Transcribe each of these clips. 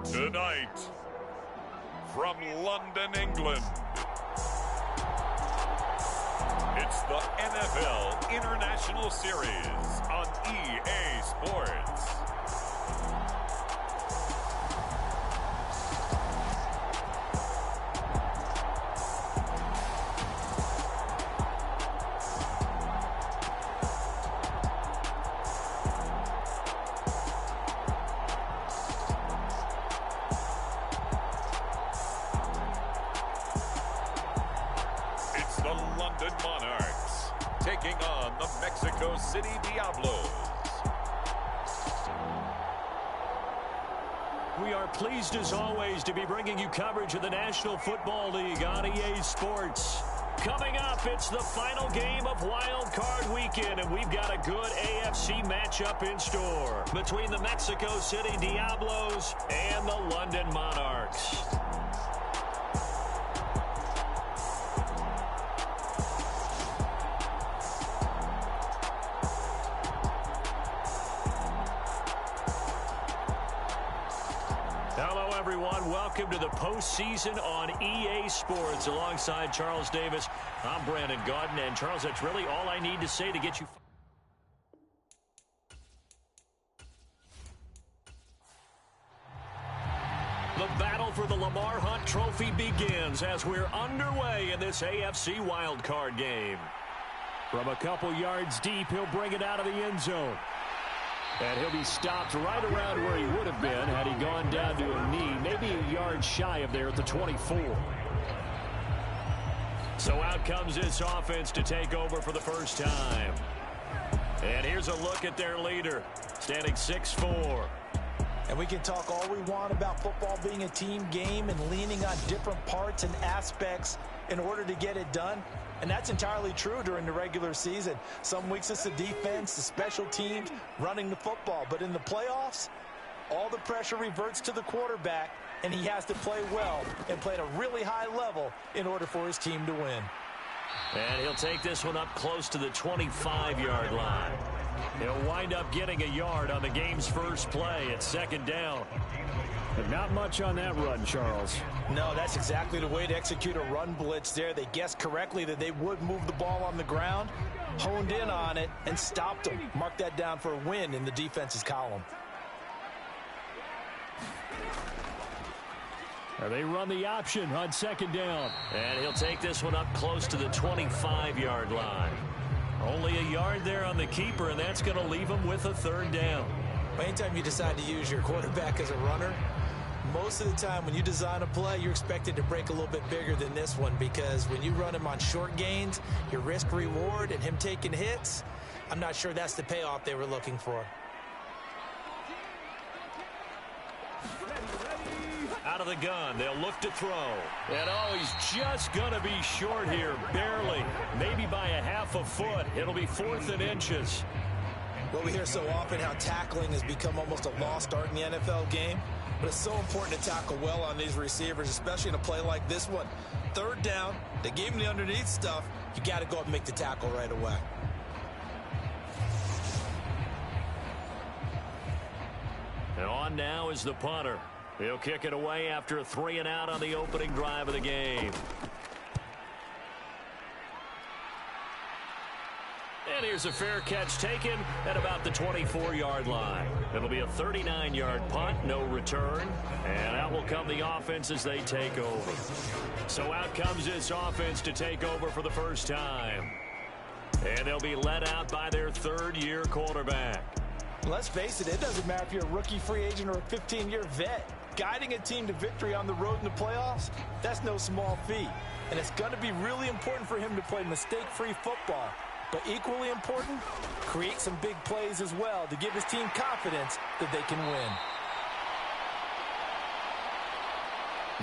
Tonight, from London, England, it's the NFL International Series on EA Sports. The London Monarchs taking on the Mexico City Diablos. We are pleased as always to be bringing you coverage of the National Football League on EA Sports. Coming up, it's the final game of Wildcard Weekend, and we've got a good AFC matchup in store between the Mexico City Diablos and the London Monarchs. Hello, everyone. Welcome to the postseason on EA Sports. Alongside Charles Davis, I'm Brandon Gaudin. And, Charles, that's really all I need to say to get you... The battle for the Lamar Hunt Trophy begins as we're underway in this AFC wildcard game. From a couple yards deep, he'll bring it out of the end zone. And he'll be stopped right around where he would have been had he gone down to a knee, maybe a yard shy of there at the 24. So out comes this offense to take over for the first time. And here's a look at their leader, standing 6'4". And we can talk all we want about football being a team game and leaning on different parts and aspects in order to get it done. And that's entirely true during the regular season. Some weeks it's the defense, the special teams, running the football. But in the playoffs, all the pressure reverts to the quarterback, and he has to play well and play at a really high level in order for his team to win. And he'll take this one up close to the 25-yard line. He'll wind up getting a yard on the game's first play at second down. But not much on that run, Charles. No, that's exactly the way to execute a run blitz there. They guessed correctly that they would move the ball on the ground, honed in on it, and stopped them. Mark that down for a win in the defense's column. They run the option on second down. And he'll take this one up close to the 25-yard line. Only a yard there on the keeper, and that's going to leave him with a third down. Anytime you decide to use your quarterback as a runner, most of the time when you design a play, you're expected to break a little bit bigger than this one, because when you run him on short gains, your risk-reward and him taking hits, I'm not sure that's the payoff they were looking for. Out of the gun, they'll look to throw. And oh, he's just going to be short here, barely. Maybe by a half a foot. It'll be 4th and inches. Well, we hear so often how tackling has become almost a lost art in the NFL game. But it's so important to tackle well on these receivers, especially in a play like this one. Third down, they gave him the underneath stuff. You got to go up and make the tackle right away. And on now is the punter. He'll kick it away after a 3-and-out on the opening drive of the game. And here's a fair catch taken at about the 24-yard line. It'll be a 39-yard punt, no return. And out will come the offense as they take over. So out comes this offense to take over for the first time. And they'll be led out by their third-year quarterback. Let's face it, it doesn't matter if you're a rookie free agent or a 15-year vet. Guiding a team to victory on the road in the playoffs, that's no small feat. And it's going to be really important for him to play mistake-free football. But equally important, create some big plays as well to give his team confidence that they can win.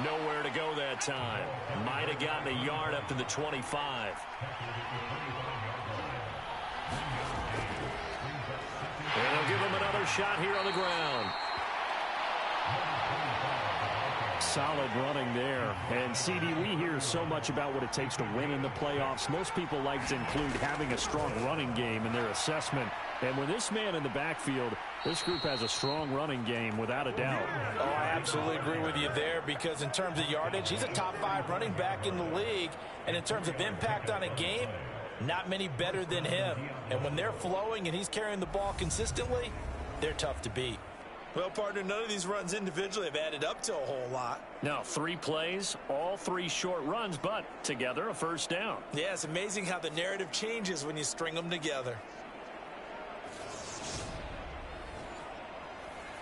Nowhere to go that time. Might have gotten a yard up to the 25. And they'll give him another shot here on the ground. Solid running there. And, CD, we hear so much about what it takes to win in the playoffs. Most people like to include having a strong running game in their assessment. And with this man in the backfield, this group has a strong running game without a doubt. Oh, I absolutely agree with you there, because in terms of yardage, he's a top 5 running back in the league. And in terms of impact on a game, not many better than him. And when they're flowing and he's carrying the ball consistently, they're tough to beat. Well, partner, none of these runs individually have added up to a whole lot. Now, 3 plays, all 3 short runs, but together a first down. Yeah, it's amazing how the narrative changes when you string them together.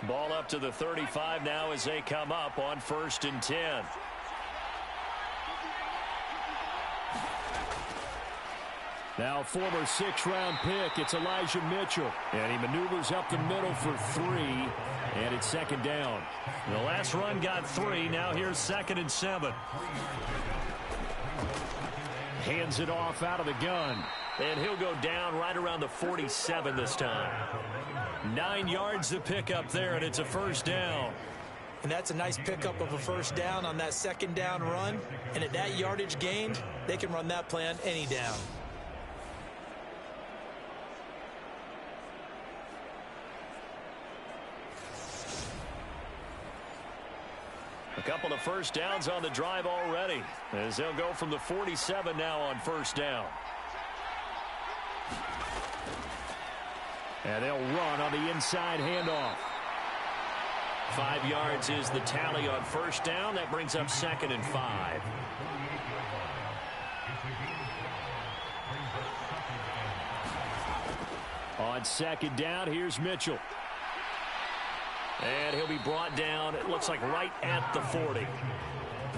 Ball up to the 35 now as they come up on 1st and 10. Now, former 6th-round pick, it's Elijah Mitchell. And he maneuvers up the middle for 3, and it's 2nd down. The last run got 3. Now here's 2nd and 7. Hands it off out of the gun. And he'll go down right around the 47 this time. 9 yards to pick up there, and it's a first down. And that's a nice pickup of a first down on that 2nd down run. And at that yardage gained, they can run that play on any down. A couple of first downs on the drive already, as they'll go from the 47 now on first down. And they'll run on the inside handoff. 5 yards is the tally on first down. That brings up 2nd and 5. On 2nd down, here's Mitchell. And he'll be brought down, it looks like right at the 40.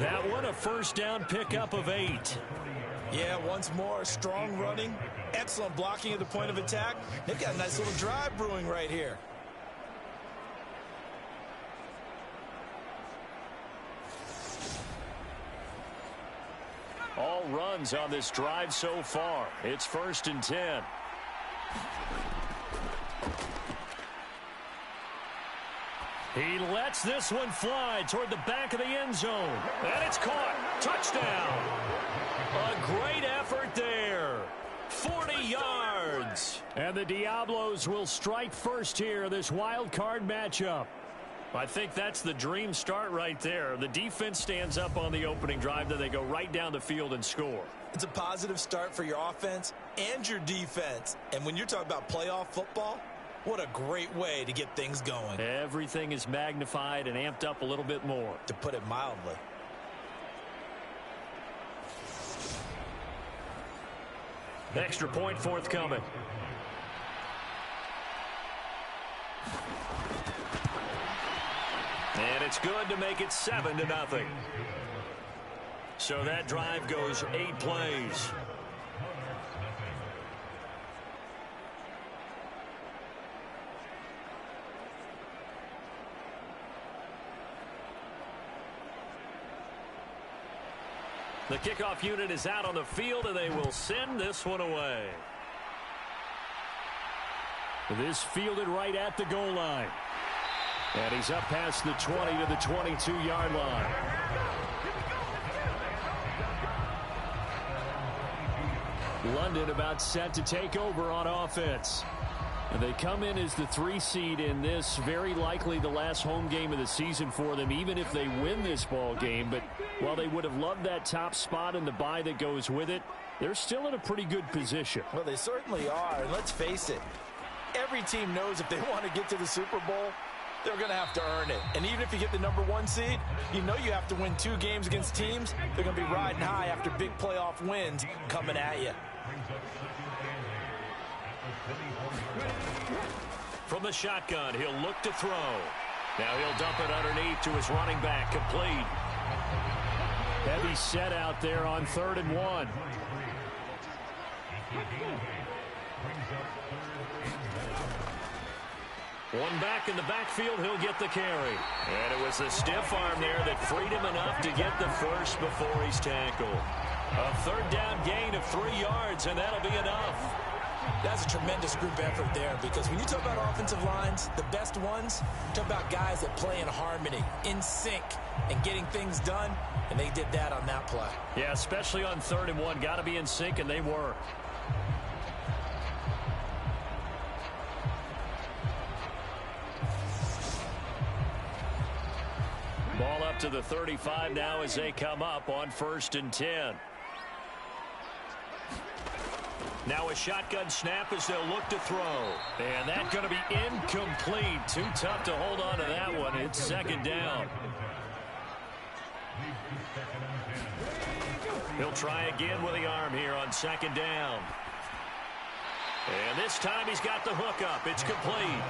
That one, a first down pickup of 8. Yeah, once more, strong running, excellent blocking at the point of attack. They've got a nice little drive brewing right here. All runs on this drive so far. It's 1st and 10. He lets this one fly toward the back of the end zone. And it's caught. Touchdown. A great effort there. 40 yards. And the Diablos will strike first here, this wild card matchup. I think that's the dream start right there. The defense stands up on the opening drive, then they go right down the field and score. It's a positive start for your offense and your defense. And when you're talking about playoff football, what a great way to get things going. Everything is magnified and amped up a little bit more. To put it mildly. Extra point forthcoming. And it's good to make it 7-0. So that drive goes 8 plays. The kickoff unit is out on the field, and they will send this one away. This fielded right at the goal line. And he's up past the 20 to the 22-yard line. London about set to take over on offense. And they come in as the 3 seed in this, very likely the last home game of the season for them, even if they win this ball game. But while they would have loved that top spot and the bye that goes with it, they're still in a pretty good position. Well, they certainly are. And let's face it, every team knows if they want to get to the Super Bowl, they're going to have to earn it. And even if you get the #1 seed, you know you have to win 2 games against teams. They're going to be riding high after big playoff wins coming at you. From the shotgun, he'll look to throw. Now he'll dump it underneath to his running back, complete. Heavy set out there on 3rd and 1. One back in the backfield, he'll get the carry. And it was the stiff arm there that freed him enough to get the first before he's tackled. A 3rd down gain of 3 yards, and that'll be enough. That's a tremendous group effort there, because when you talk about offensive lines, the best ones, talk about guys that play in harmony, in sync, and getting things done, and they did that on that play. Yeah, especially on 3rd and 1. Got to be in sync, and they were. Ball up to the 35 now as they come up on 1st and 10. Now a shotgun snap as they'll look to throw. And that's going to be incomplete. Too tough to hold on to that one. It's 2nd down. He'll try again with the arm here on 2nd down. And this time he's got the hook up. It's complete.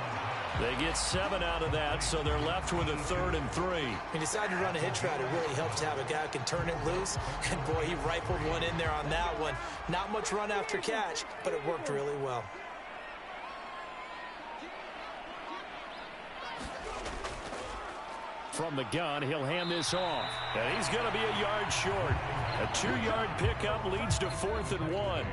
They get 7 out of that, so they're left with a 3rd and 3. He decided to run a hitch route. It really helps to have a guy who can turn it loose. And, boy, he rifled one in there on that one. Not much run after catch, but it worked really well. From the gun, he'll hand this off. And he's going to be a yard short. A 2-yard pickup leads to 4th and 1.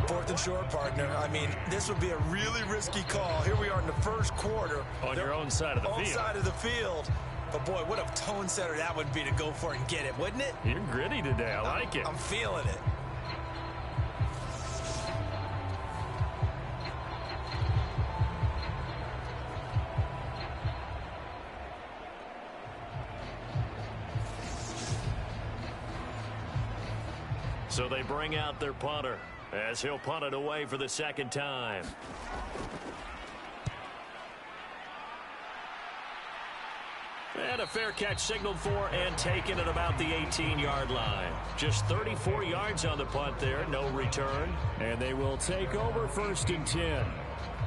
4th and short, partner. I mean, this would be a really risky call. Here we are in the 1st quarter. On your own side of the field. Own side of the field. But, boy, what a tone setter that would be to go for it and get it, wouldn't it? You're gritty today. I like it. I'm feeling it. So they bring out their punter as he'll punt it away for the 2nd time. And a fair catch signaled for and taken at about the 18-yard line. Just 34 yards on the punt there, no return. And they will take over 1st and 10.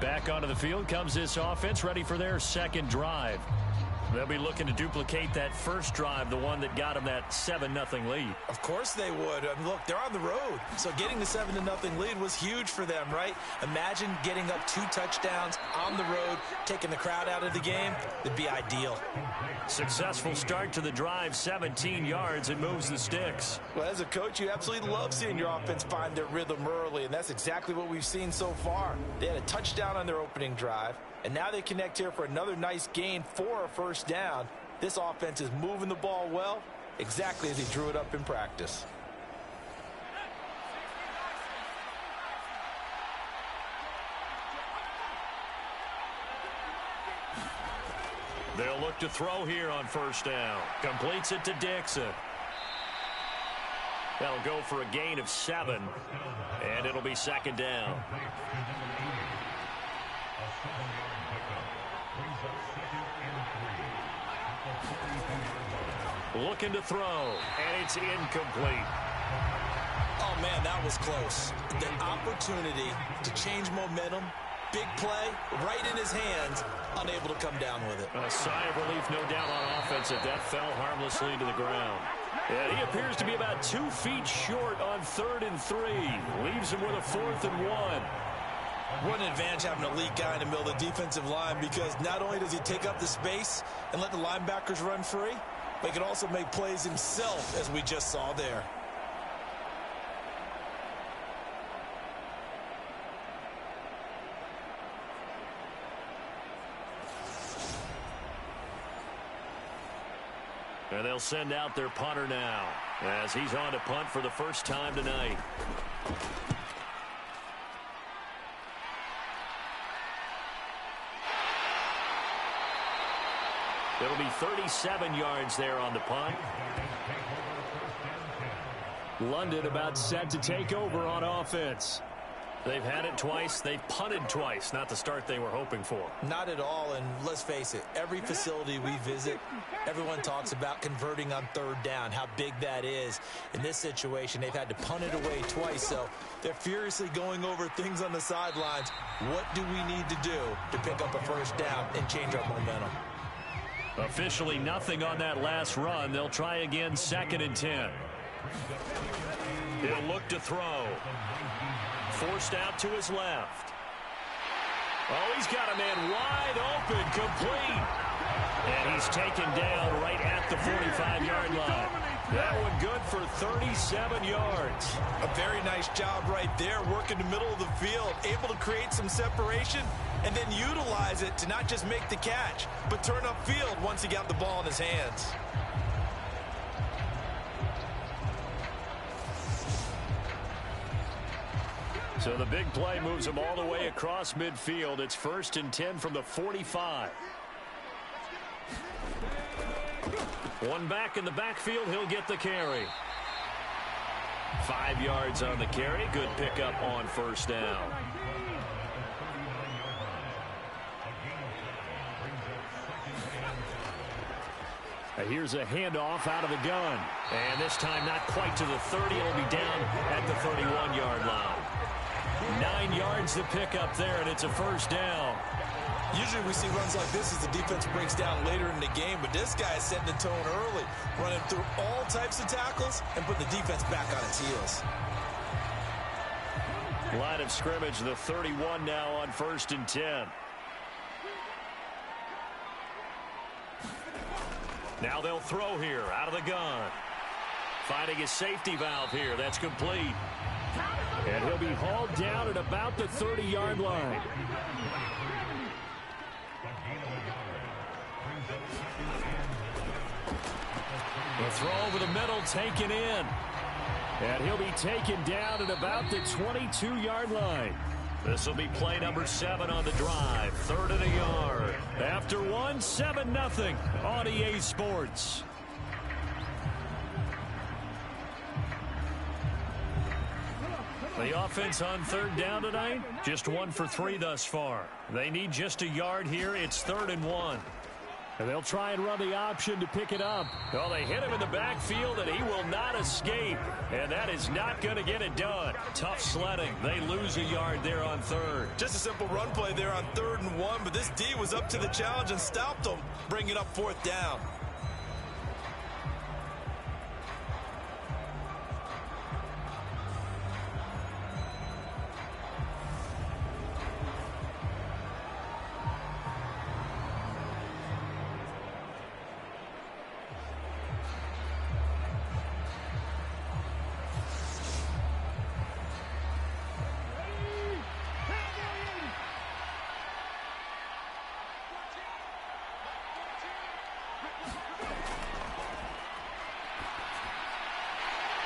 Back onto the field comes this offense, ready for their 2nd drive. They'll be looking to duplicate that first drive, the one that got them that 7-0 lead. Of course they would. I mean, look, they're on the road. So getting the 7-0 lead was huge for them, right? Imagine getting up 2 touchdowns on the road, taking the crowd out of the game. It'd be ideal. Successful start to the drive, 17 yards, and moves the sticks. Well, as a coach, you absolutely love seeing your offense find their rhythm early, and that's exactly what we've seen so far. They had a touchdown on their opening drive, and now they connect here for another nice gain for a 1st down. This offense is moving the ball well, exactly as he drew it up in practice. They'll look to throw here on 1st down. Completes it to Dixon. That'll go for a gain of 7, and it'll be 2nd down. Looking to throw, and it's incomplete. Oh, man, that was close. The opportunity to change momentum, big play, right in his hands, unable to come down with it. A sigh of relief, no doubt, on offense, if that fell harmlessly to the ground. And he appears to be about 2 feet short on 3rd and 3. Leaves him with a 4th and 1. What an advantage having a elite guy in the middle of the defensive line, because not only does he take up the space and let the linebackers run free, but he can also make plays himself, as we just saw there. And they'll send out their punter now as he's on to punt for the 1st time tonight. It'll be 37 yards there on the punt. London about set to take over on offense. They've had it twice. They've punted twice. Not the start they were hoping for. Not at all, and let's face it, every facility we visit, everyone talks about converting on 3rd down, how big that is. In this situation, they've had to punt it away twice, so they're furiously going over things on the sidelines. What do we need to do to pick up a 1st down and change our momentum? Officially nothing on that last run. They'll try again, 2nd and 10. He'll look to throw. Forced out to his left. Oh, he's got a man wide open, complete. And he's taken down right at the 45-yard line. That one good for 37 yards. A very nice job right there, working the middle of the field, able to create some separation and then utilize it to not just make the catch, but turn upfield once he got the ball in his hands. So the big play moves him all the way across midfield. It's 1st and 10 from the 45. One back in the backfield, he'll get the carry. 5 yards on the carry. Good pickup on 1st down. Here's a handoff out of the gun. And this time not quite to the 30. It'll be down at the 31-yard line. 9 yards to pick up there, and it's a 1st down. Usually we see runs like this as the defense breaks down later in the game, but this guy is setting the tone early, running through all types of tackles and putting the defense back on its heels. Line of scrimmage, the 31 now on 1st and 10. Now they'll throw here out of the gun. Finding his safety valve here. That's complete. And he'll be hauled down at about the 30-yard line. The throw over the middle taken in. And he'll be taken down at about the 22-yard line. This will be play number 7 on the drive. 3rd and a yard. After 1, 7-0 on EA Sports. The offense on 3rd down tonight, just 1 for 3 thus far. They need just a yard here. It's 3rd and 1. And they'll try and run the option to pick it up. Well, they hit him in the backfield, and he will not escape. And that is not going to get it done. Tough sledding. They lose a yard there on 3rd. Just a simple run play there on 3rd and 1, but this D was up to the challenge and stopped them, bringing up 4th down.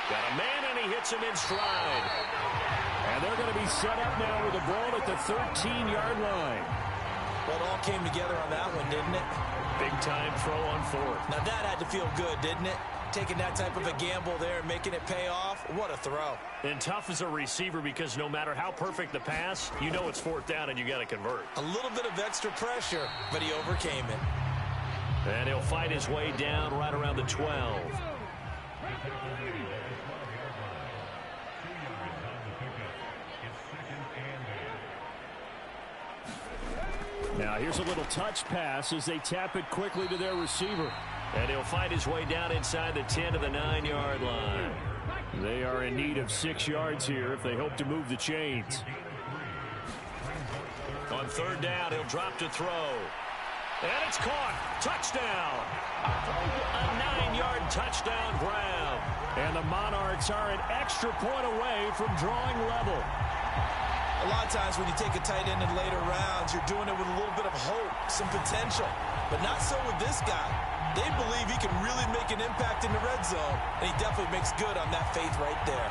Got a man, and he hits him in stride. And they're going to be set up now with the ball at the 13-yard line. Well, it all came together on that one, didn't it? Big-time throw on 4th. Now, that had to feel good, didn't it? Taking that type of a gamble there and making it pay off. What a throw. And tough as a receiver because no matter how perfect the pass, you know it's 4th down and you got to convert. A little bit of extra pressure, but he overcame it. And he'll fight his way down right around the 12. Now here's a little touch pass as they tap it quickly to their receiver. And he'll find his way down inside the 10 to the 9-yard line. They are in need of 6 yards here if they hope to move the chains. On 3rd down, he'll drop to throw. And it's caught. Touchdown. A 9-yard touchdown grab. And the Monarchs are an extra point away from drawing level. A lot of times when you take a tight end in later rounds, you're doing it with a little bit of hope, some potential. But not so with this guy. They believe he can really make an impact in the red zone, and he definitely makes good on that faith right there.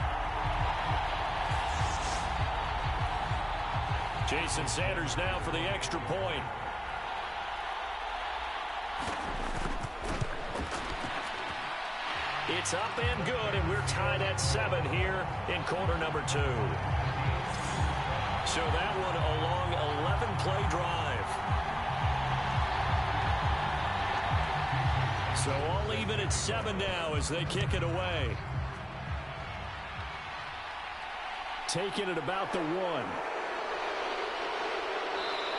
Jason Sanders now for the extra point. It's up and good, and we're tied at 7 here in quarter number 2. So that one a long 11-play drive. So all even at 7 now as they kick it away. Taking it about the 1.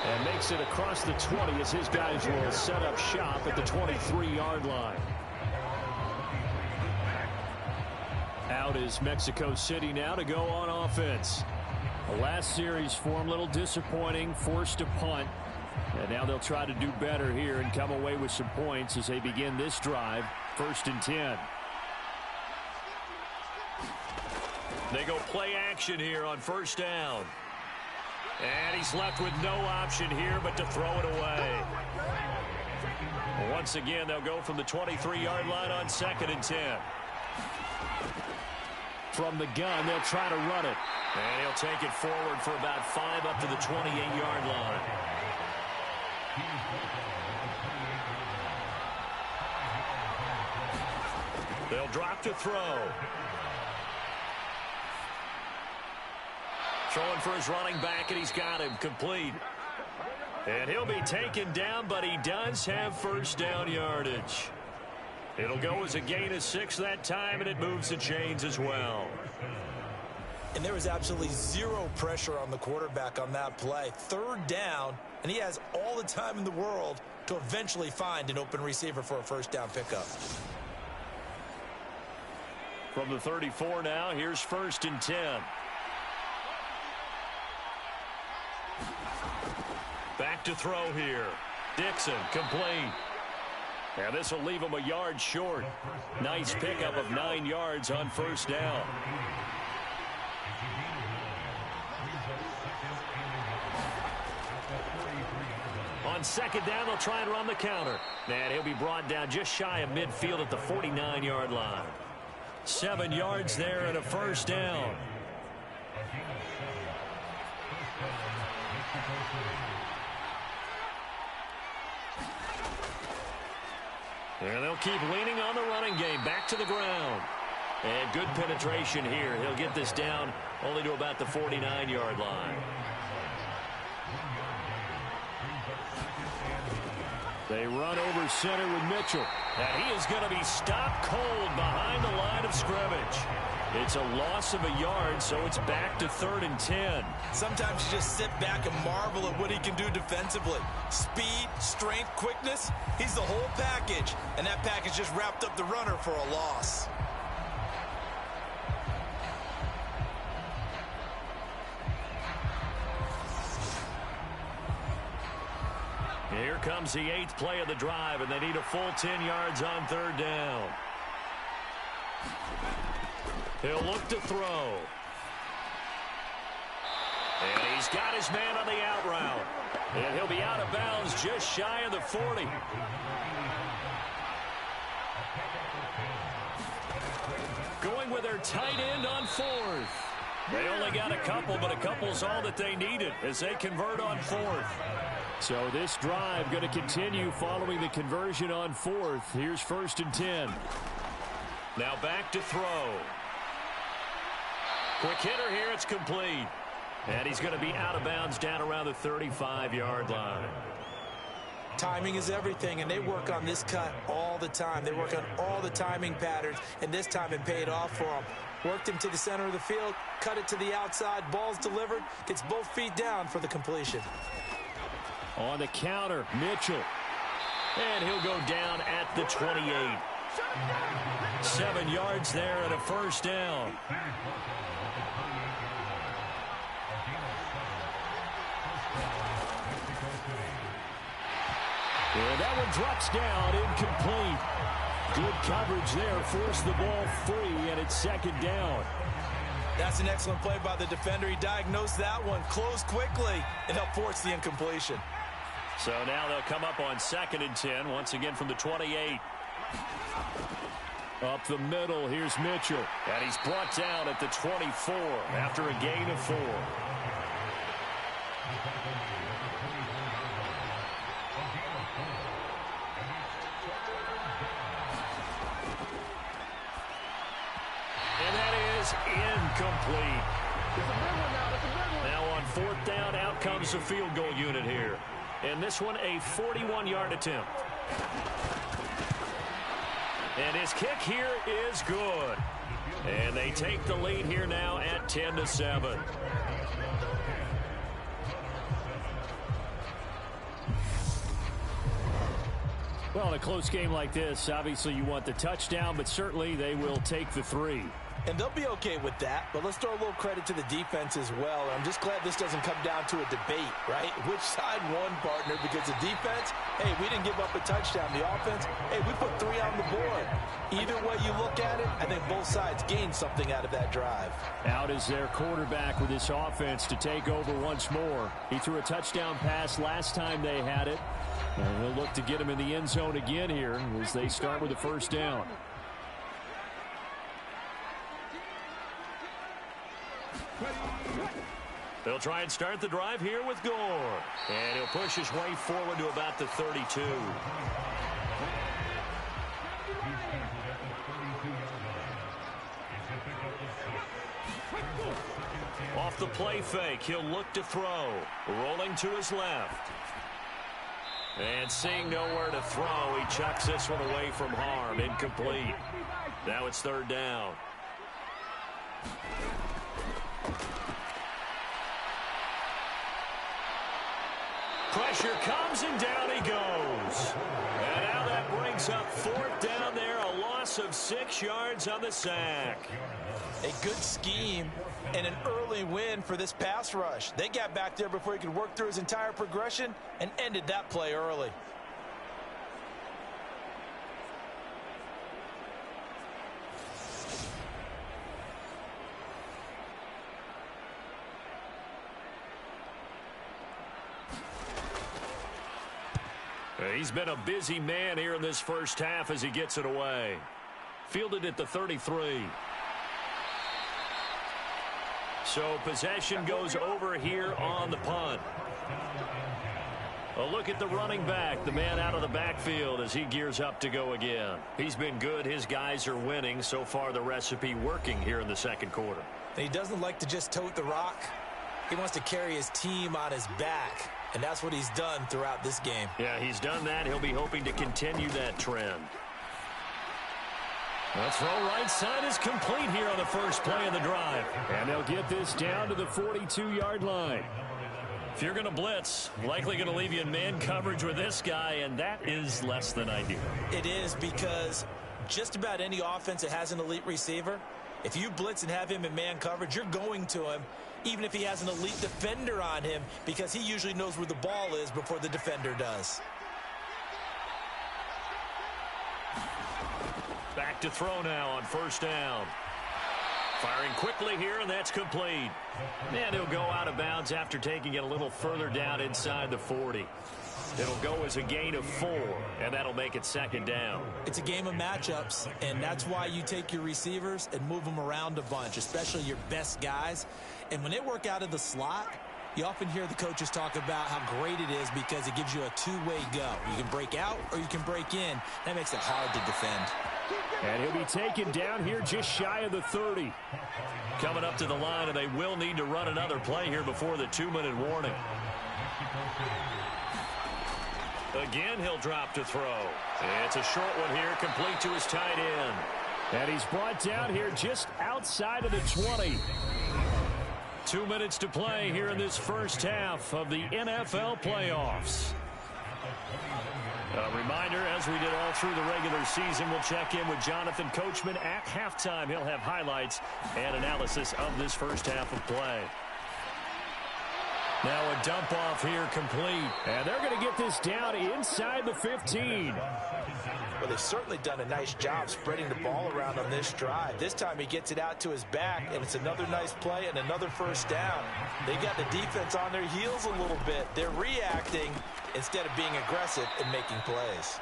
And makes it across the 20 as his guys will set up shop at the 23-yard line. Out is Mexico City now to go on offense. The last series form a little disappointing, forced a punt. And now they'll try to do better here and come away with some points as they begin this drive. 1st and 10. They go play action here on first down. And he's left with no option here but to throw it away. Once again, they'll go from the 23-yard line on 2nd and 10. From the gun, they'll try to run it. And he'll take it forward for about 5 up to the 28-yard line. They'll drop to throw. Throwing for his running back, and he's got him complete. And he'll be taken down, but he does have first down yardage. It'll go as a gain of 6 that time, and it moves the chains as well. And there was absolutely zero pressure on the quarterback on that play. 3rd down, and he has all the time in the world to eventually find an open receiver for a first down pickup. From the 34 now, here's 1st and 10. Back to throw here. Dixon, complete. And this will leave him a yard short. Nice pickup of 9 yards on first down. On 2nd down, they'll try and run the counter. And he'll be brought down just shy of midfield at the 49-yard line. 7 yards there and a first down. And they'll keep leaning on the running game. Back to the ground. And good penetration here. He'll get this down only to about the 49-yard line. They run over center with Mitchell. And he is going to be stopped cold behind the line of scrimmage. It's a loss of a yard, so it's back to 3rd and 10. Sometimes you just sit back and marvel at what he can do defensively. Speed, strength, quickness, he's the whole package. And that package just wrapped up the runner for a loss. Here comes the 8th play of the drive, and they need a full 10 yards on 3rd down. He'll look to throw. And he's got his man on the out route. And he'll be out of bounds just shy of the 40. Going with their tight end on 4th. They only got a couple, but a couple's all that they needed as they convert on 4th. So this drive going to continue following the conversion on 4th. Here's 1st and 10. Now back to throw. Quick hitter here, it's complete. And he's going to be out of bounds down around the 35-yard line. Timing is everything, and they work on this cut all the time. They work on all the timing patterns, and this time it paid off for them. Worked him to the center of the field, cut it to the outside, ball's delivered, gets both feet down for the completion. On the counter, Mitchell. And he'll go down at the 28. 7 yards there and a first down. And that one drops down, incomplete. Good coverage there, forced the ball free, and it's 2nd down. That's an excellent play by the defender. He diagnosed that one, closed quickly, and helped force the incompletion. So now they'll come up on 2nd and 10, once again from the 28. Up the middle, here's Mitchell. And he's brought down at the 24 after a gain of 4. And that is incomplete. Now on 4th down, out comes the field goal unit here. And this one a 41-yard attempt. And his kick here is good. And they take the lead here now at 10-7. Well, in a close game like this, obviously you want the touchdown, but certainly they will take the 3. And they'll be okay with that, but let's throw a little credit to the defense as well. I'm just glad this doesn't come down to a debate, right? Which side won, partner? Because the defense, hey, we didn't give up a touchdown. The offense, hey, we put 3 on the board. Either way you look at it, I think both sides gained something out of that drive. Out is their quarterback with this offense to take over once more. He threw a touchdown pass last time they had it. And they'll look to get him in the end zone again here as they start with the first down. They'll try and start the drive here with Gore. And he'll push his way forward to about the 32. Off the play fake, he'll look to throw. Rolling to his left. And seeing nowhere to throw, he chucks this one away from harm. Incomplete. Now it's third down. Pressure comes and down he goes. And now that brings up fourth down there. A loss of 6 yards on the sack. A good scheme and an early win for this pass rush. They got back there before he could work through his entire progression and ended that play early. He's been a busy man here in this first half as he gets it away. Fielded at the 33. So possession goes over here on the punt. A look at the running back, the man out of the backfield as he gears up to go again. He's been good. His guys are winning. So far the recipe working here in the second quarter. He doesn't like to just tote the rock. He wants to carry his team on his back. And that's what he's done throughout this game. Yeah, he's done that. He'll be hoping to continue that trend. The throw right side is complete here on the first play of the drive. And they'll get this down to the 42-yard line. If you're going to blitz, likely going to leave you in man coverage with this guy, and that is less than ideal. It is, because just about any offense that has an elite receiver, if you blitz and have him in man coverage, you're going to him, even if he has an elite defender on him, because he usually knows where the ball is before the defender does. Back to throw now on first down. Firing quickly here, and that's complete. And he'll go out of bounds after taking it a little further down inside the 40. It'll go as a gain of 4, and that'll make it second down. It's a game of matchups, and that's why you take your receivers and move them around a bunch, especially your best guys. And when they work out of the slot, you often hear the coaches talk about how great it is because it gives you a two-way go. You can break out or you can break in. That makes it hard to defend. And he'll be taken down here just shy of the 30. Coming up to the line, and they will need to run another play here before the 2-minute warning. Again, he'll drop to throw. It's a short one here, complete to his tight end. And he's brought down here just outside of the 20. 2 minutes to play here in this first half of the NFL playoffs. A reminder, as we did all through the regular season, we'll check in with Jonathan Coachman at halftime. He'll have highlights and analysis of this first half of play. Now a dump off here complete. And they're going to get this down inside the 15. Well, they've certainly done a nice job spreading the ball around on this drive. This time he gets it out to his back, and it's another nice play and another first down. They got the defense on their heels a little bit. They're reacting instead of being aggressive and making plays.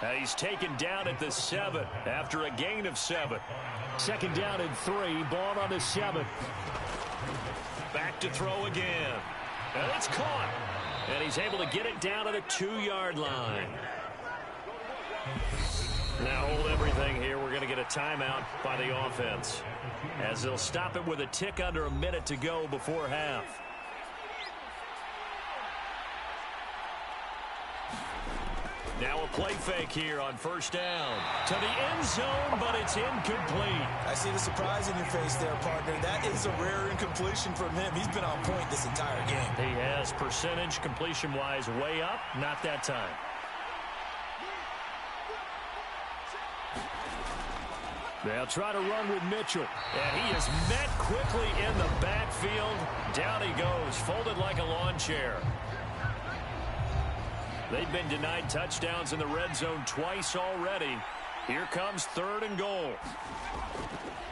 And he's taken down at the 7 after a gain of 7. Second down and 3, ball on the 7. Back to throw again. And it's caught. And he's able to get it down to the 2-yard line. Now hold everything here. We're going to get a timeout by the offense, as they'll stop it with a tick under a minute to go before half. Now a play fake here on first down. To the end zone, but it's incomplete. I see the surprise in your face there, partner. That is a rare incompletion from him. He's been on point this entire game. He has, percentage completion-wise way up. Not that time. They'll try to run with Mitchell. And he is met quickly in the backfield. Down he goes, folded like a lawn chair. They've been denied touchdowns in the red zone twice already. Here comes 3rd and goal.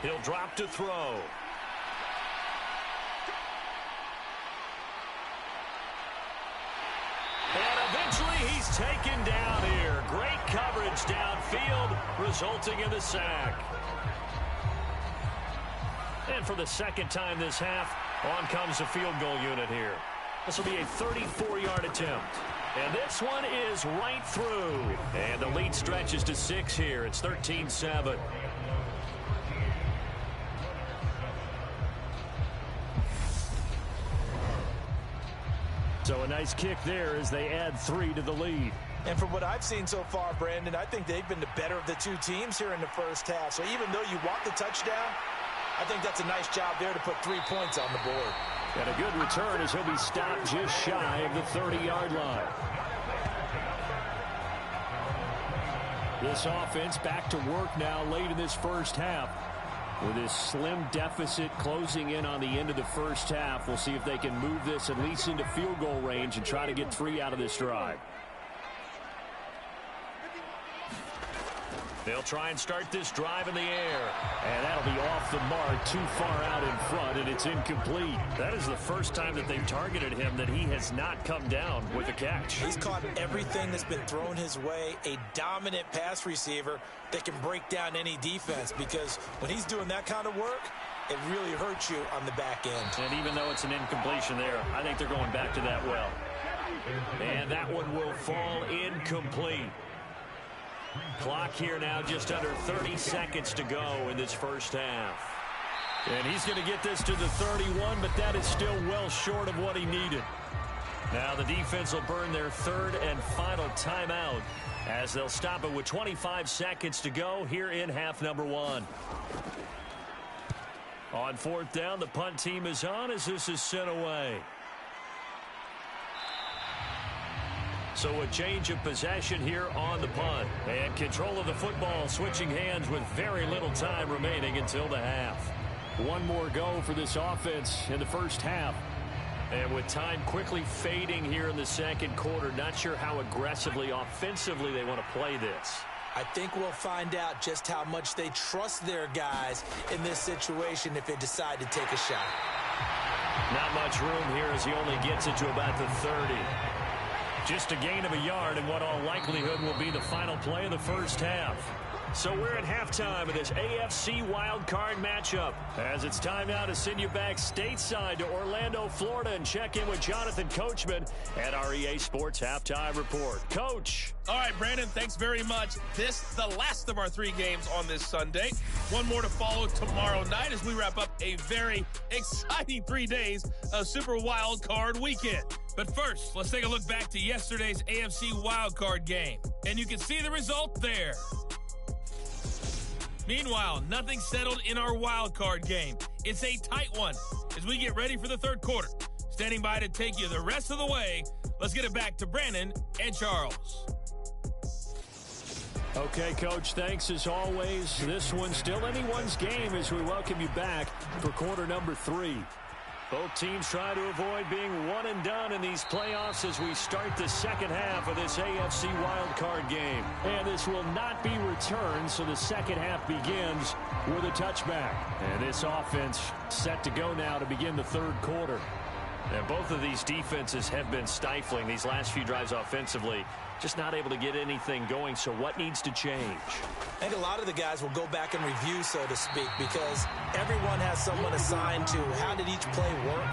He'll drop to throw. And eventually he's taken down here. Great coverage downfield, resulting in the sack. And for the second time this half, on comes the field goal unit here. This will be a 34-yard attempt. And this one is right through. And the lead stretches to 6 here. It's 13-7. So a nice kick there as they add 3 to the lead. And from what I've seen so far, Brandon, I think they've been the better of the two teams here in the first half. So even though you want the touchdown, I think that's a nice job there to put 3 points on the board. And a good return as he'll be stopped just shy of the 30-yard line. This offense back to work now late in this first half. With this slim deficit closing in on the end of the first half, we'll see if they can move this at least into field goal range and try to get 3 out of this drive. They'll try and start this drive in the air. And that'll be off the mark, too far out in front, and it's incomplete. That is the first time that they've targeted him that he has not come down with a catch. He's caught everything that's been thrown his way. A dominant pass receiver that can break down any defense, because when he's doing that kind of work, it really hurts you on the back end. And even though it's an incompletion there, I think they're going back to that well. And that one will fall incomplete. Clock here now, just under 30 seconds to go in this first half. And he's going to get this to the 31, but that is still well short of what he needed. Now the defense will burn their 3rd and final timeout as they'll stop it with 25 seconds to go here in half number 1. On 4th down, the punt team is on as this is sent away. So a change of possession here on the punt. And control of the football switching hands with very little time remaining until the half. One more go for this offense in the first half. And with time quickly fading here in the second quarter, not sure how aggressively, offensively they want to play this. I think we'll find out just how much they trust their guys in this situation if they decide to take a shot. Not much room here as he only gets it to about the 30. Just a gain of a yard in what all likelihood will be the final play of the first half. So we're at halftime of this AFC Wildcard matchup. As it's time now to send you back stateside to Orlando, Florida, and check in with Jonathan Coachman at our EA Sports Halftime Report. Coach. All right, Brandon, thanks very much. This, the last of our 3 games on this Sunday. One more to follow tomorrow night as we wrap up a very exciting 3 days of Super Wildcard weekend. But first, let's take a look back to yesterday's AFC Wildcard game. And you can see the result there. Meanwhile, nothing settled in our wild card game. It's a tight one as we get ready for the third quarter. Standing by to take you the rest of the way, let's get it back to Brandon and Charles. Okay, Coach, thanks as always. This one's still anyone's game as we welcome you back for quarter number 3. Both teams try to avoid being one and done in these playoffs as we start the second half of this AFC wildcard game. And this will not be returned, so the second half begins with a touchback. And this offense set to go now to begin the third quarter. And both of these defenses have been stifling these last few drives offensively. Just not able to get anything going, so what needs to change? I think a lot of the guys will go back and review, so to speak, because everyone has someone assigned to how did each play work.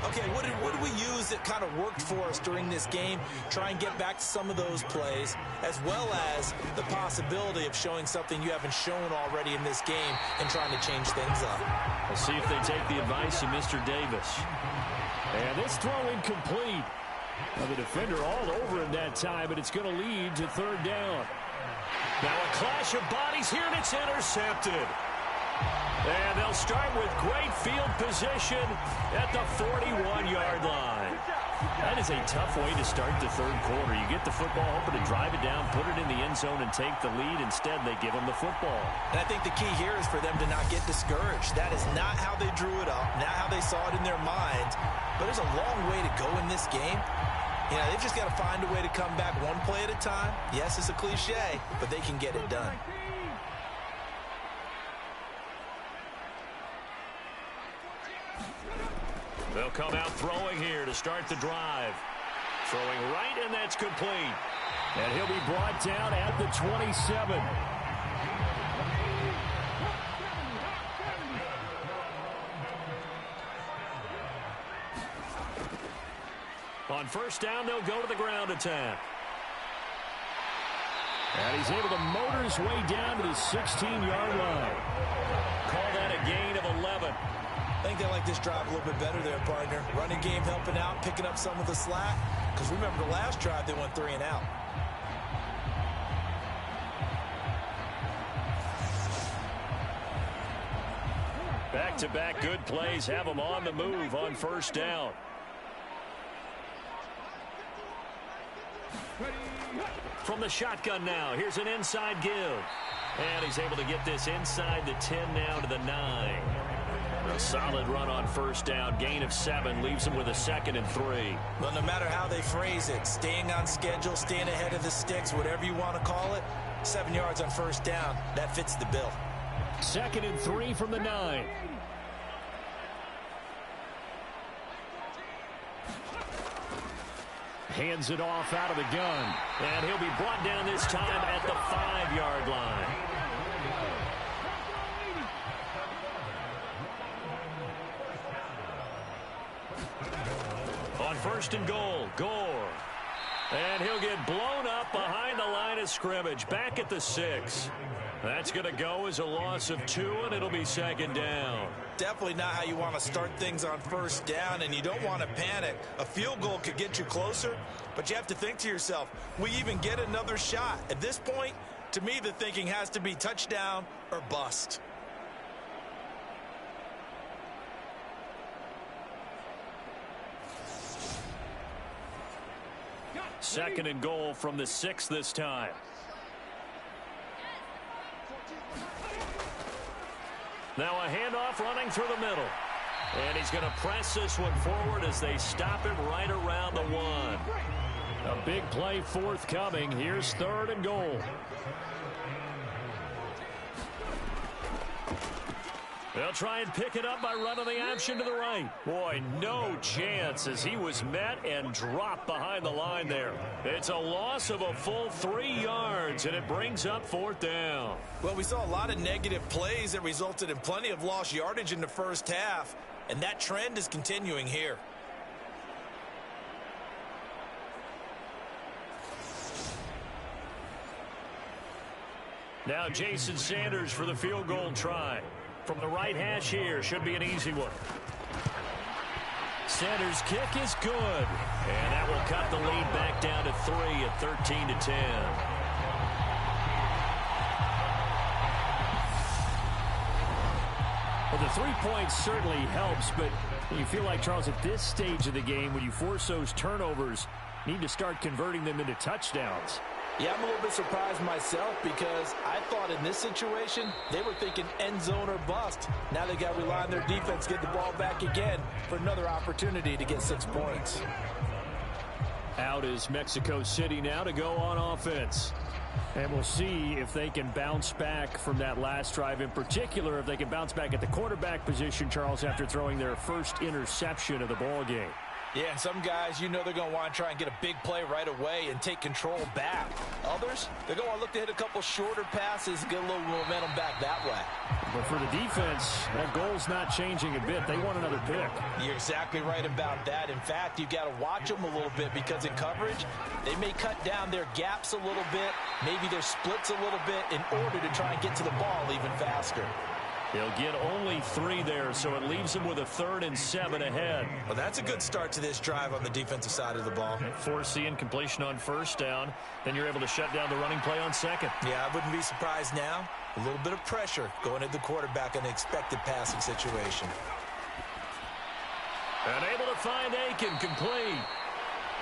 Okay, what did we use that kind of worked for us during this game? Try and get back to some of those plays, as well as the possibility of showing something you haven't shown already in this game and trying to change things up. We'll see if they take the advice of Mr. Davis. And this throw incomplete. Now the defender all over him that time, but it's going to lead to third down. Now a clash of bodies here, and it's intercepted. And they'll start with great field position at the 41-yard line. That is a tough way to start the third quarter. You get the football, hoping to drive it down, put it in the end zone, and take the lead. Instead, they give them the football. And I think the key here is for them to not get discouraged. That is not how they drew it up, not how they saw it in their minds. But there's a long way to go in this game. You know, they've just got to find a way to come back one play at a time. Yes, it's a cliche, but they can get it done. They'll come out throwing here to start the drive. Throwing right, and that's complete. And he'll be brought down at the 27. On first down, they'll go to the ground attack. And he's able to motor his way down to the 16-yard line. Call that a gain of 11. I think they like this drive a little bit better there, partner. Running game helping out, picking up some of the slack. Because remember, the last drive, they went 3 and out. Back-to-back good plays have them on the move on first down. From the shotgun now, here's an inside give. And he's able to get this inside the 10 now to the 9. A solid run on first down. Gain of 7 leaves him with a 2nd and 3. Well, no matter how they phrase it, staying on schedule, staying ahead of the sticks, whatever you want to call it, 7 yards on first down, that fits the bill. 2nd and 3 from the 9. Hands it off out of the gun. And he'll be brought down this time at the 5-yard line. On first and goal, Gore. And he'll get blown up behind the line of scrimmage. Back at the 6. That's going to go as a loss of 2, and it'll be 2nd down. Definitely not how you want to start things on first down, and you don't want to panic. A field goal could get you closer, but you have to think to yourself, we even get another shot. At this point, to me, the thinking has to be touchdown or bust. Second and goal from the 6 this time. Now a handoff running through the middle. And he's going to press this one forward as they stop him right around the 1. A big play forthcoming. Here's 3rd and goal. They'll try and pick it up by running the option to the right. Boy, no chance as he was met and dropped behind the line there. It's a loss of a full 3 yards, and it brings up 4th down. Well, we saw a lot of negative plays that resulted in plenty of lost yardage in the first half, and that trend is continuing here. Now Jason Sanders for the field goal try. From the right hash here, should be an easy one. Sanders' kick is good. And that will cut the lead back down to 3 at 13-10. Well, the 3 points certainly helps, but you feel like, Charles, at this stage of the game, when you force those turnovers, need to start converting them into touchdowns. Yeah, I'm a little bit surprised myself because I thought in this situation they were thinking end zone or bust. Now they got to rely on their defense, get the ball back again for another opportunity to get 6 points. Out is Mexico City now to go on offense. And we'll see if they can bounce back from that last drive, in particular if they can bounce back at the quarterback position, Charles, after throwing their first interception of the ball game. Yeah, and some guys, you know they're going to want to try and get a big play right away and take control back. Others, they're going to look to hit a couple shorter passes and get a little momentum back that way. But for the defense, that goal's not changing a bit. They want another pick. You're exactly right about that. In fact, you've got to watch them a little bit because in coverage, they may cut down their gaps a little bit, maybe their splits a little bit in order to try and get to the ball even faster. They'll get only 3 there, so it leaves them with a 3rd and 7 ahead. Well, that's a good start to this drive on the defensive side of the ball. Force the incompletion on first down. Then you're able to shut down the running play on 2nd. Yeah, I wouldn't be surprised now. A little bit of pressure going at the quarterback in an expected passing situation. And able to find Aiken complete.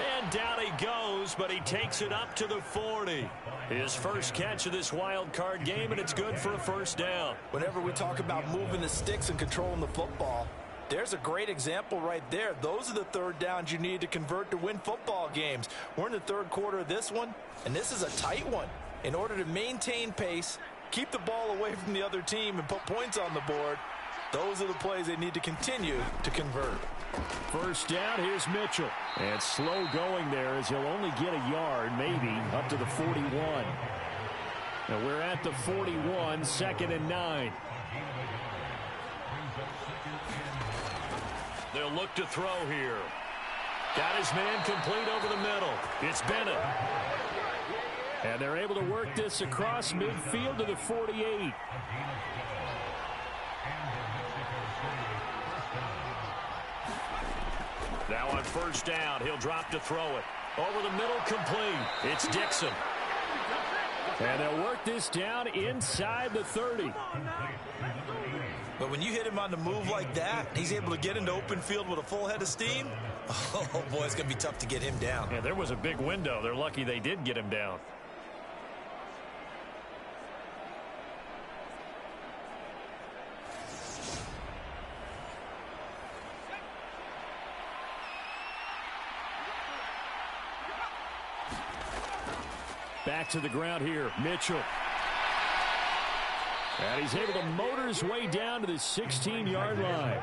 And down he goes, but he takes it up to the 40. His first catch of this wild card game, and it's good for a first down. Whenever we talk about moving the sticks and controlling the football, there's a great example right there. Those are the third downs you need to convert to win football games. We're in the third quarter of this one, and this is a tight one. In order to maintain pace, keep the ball away from the other team, and put points on the board, those are the plays they need to continue to convert. First down, here's Mitchell. And slow going there as he'll only get a yard, maybe, up to the 41. And we're at the 41, 2nd and 9. They'll look to throw here. Got his man complete over the middle. It's Bennett. And they're able to work this across midfield to the 48. Now on first down, he'll drop to throw it. Over the middle, complete. It's Dixon. And they'll work this down inside the 30. But when you hit him on the move like that, he's able to get into open field with a full head of steam. Oh, boy, it's going to be tough to get him down. Yeah, there was a big window. They're lucky they did get him down. Back to the ground here, Mitchell. And he's able to motor his way down to the 16-yard line.